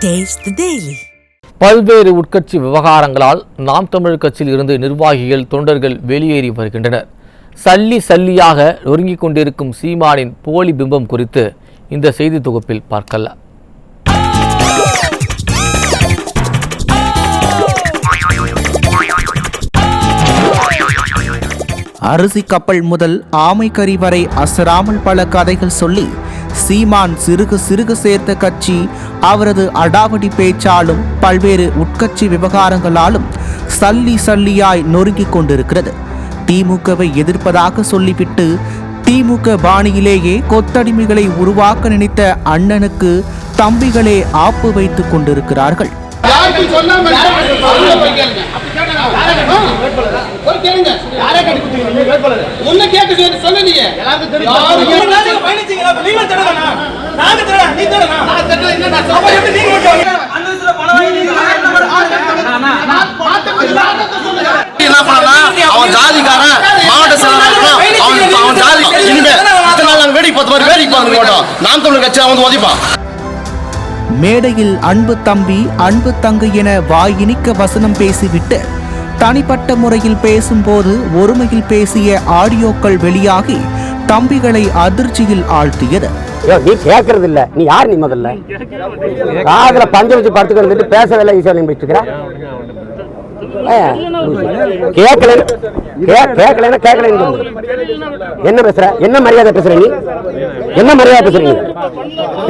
Taste the Daily. பல்வேறு உட்கட்சி விவகாரங்களால் நாம் தமிழர் கட்சியில் இருந்து நிர்வாகிகள் தொண்டர்கள் வெளியேறி வருகின்றனர். சல்லியாக நொறுங்கிக் கொண்டிருக்கும் சீமானின் போலி பிம்பம் குறித்து இந்த செய்தி தொகுப்பில் பார்க்கலாம். அரிசி கப்பல் முதல் ஆமைக்கறி வரை அசராமல் பல கதைகள் சொல்லி சீமான் சிறுகு சேர்த்த கட்சி அவரது அடாவடி பேச்சாலும் பல்வேறு உட்கட்சி விவகாரங்களாலும் சல்லியாய் நொறுங்கிக் கொண்டிருக்கிறது. திமுகவை எதிர்ப்பதாக சொல்லிவிட்டு திமுக பாணியிலேயே கொத்தடிமைகளை உருவாக்க நினைத்த அண்ணனுக்கு தம்பிகளே ஆப்பு வைத்துக் கொண்டிருக்கிறார்கள். மேடையில் அன்பு தம்பி அன்பு தங்கை என வாயினிக்க வசனம் பேசிவிட்டு தனிப்பட்ட முறையில் பேசும்போது ஒருமையில் பேசிய ஆடியோக்கள் வெளியாகி தம்பிகளை அதிர்ச்சியில் ஆழ்த்தியது. நீ கேட்கறது இல்ல, நீ யார்? நீ முதல்ல காதுல பஞ்சு வச்சு படுத்துக்கிட்டு பேசவில்லை போயிட்டு இருக்கிற. என்ன பேசுற? என்ன மரியாதை பேசுற? நீ என்ன மரியாதை பேசுற? நீ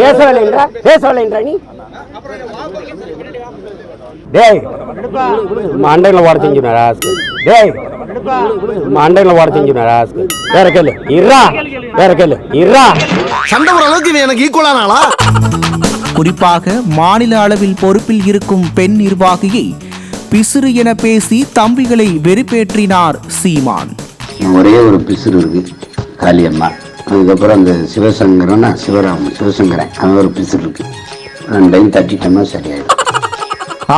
பேசவில்லை நீ டேய் மண்டையில ஓட செஞ்சுனா டேய் மண்டையில ஓட செஞ்சுனா வேற கேளு இருறா சண்டை ஒரு அளவுக்கு எனக்கு ஈக்குவலானாளா? குறிப்பாக மாநில அளவில் பொறுப்பில் இருக்கும் பெண் நிர்வாகியை பிசுறு என பேசி தம்பிகளை வெறுப்பேற்றினார் சீமான். ஒரே ஒரு பிசுறு இருக்கு, காளியம்மா. அதுக்கப்புறம் அந்த சிவசங்கரன் அவன் ஒரு பிசுறு இருக்கு. ரெண்டையும் தட்டிட்டோம்னா சரியாயிடும்.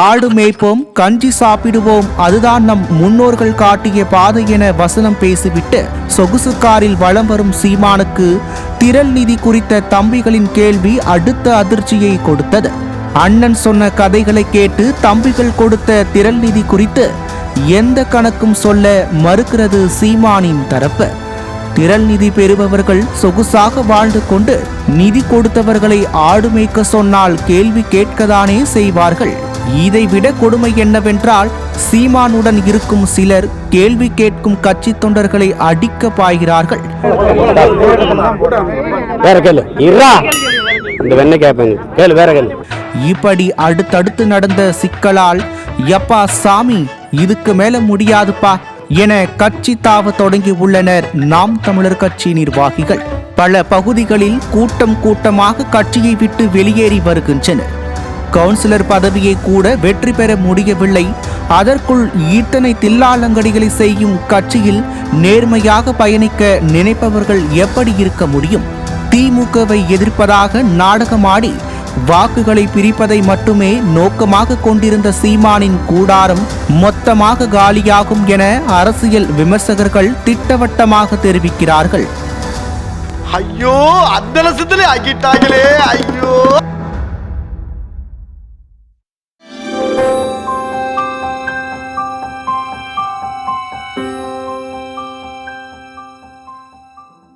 ஆடு மேய்ப்போம், கஞ்சி சாப்பிடுவோம், அதுதான் நம் முன்னோர்கள் காட்டிய பாதை என வசனம் பேசிவிட்டு சொகுசு காரில் வலம் வரும் சீமானுக்கு திரள் நிதி குறித்த தம்பிகளின் கேள்வி அடுத்த அதிர்ச்சியை கொடுத்தது. அண்ணன் சொன்ன கதைகளை கேட்டு தம்பிகள் கொடுத்த திரள் நிதி குறித்து எந்த கணக்கும் சொல்ல மறுக்கிறது சீமானின் தரப்பு. திரள் நிதி பெறுபவர்கள் சொகுசாக வாழ்ந்து கொண்டு நிதி கொடுத்தவர்களை ஆடு மேய்க்க சொன்னால் கேள்வி கேட்கத்தானே செய்வார்கள். இதைவிட கொடுமை என்னவென்றால் சீமானுடன் இருக்கும் சிலர் கேள்வி கேட்கும் கட்சி தொண்டர்களை அடிக்க பாய்கிறார்கள். இப்படி அடுத்தடுத்து நடந்த சிக்கலால் யப்பா சாமி இதுக்கு மேல முடியாதுப்பா என கட்சி தாவ தொடங்கி உள்ளனர் நாம் தமிழர் கட்சி நிர்வாகிகள். பல பகுதிகளில் கூட்டமாக கட்சியை விட்டு வெளியேறி வருகின்றனர். கவுன்சிலர் பதவியை கூட வெற்றி பெற முடியவில்லை. அதற்குள் இத்தனை தில்லாலங்கடிகளை செய்யும் கட்சியில் நேர்மையாக பயணிக்க நினைப்பவர்கள் எப்படி இருக்க முடியும்? திமுகவை எதிர்ப்பதாக நாடகமாடி வாக்குகளை பிரிப்பதை மட்டுமே நோக்கமாக கொண்டிருந்த சீமானின் கூடாரம் மொத்தமாக காலியாகும் என அரசியல் விமர்சகர்கள் திட்டவட்டமாக தெரிவிக்கிறார்கள். ஐயோ, அந்த லட்சத்திலே ஆகிட்டாங்களே, ஐயோ.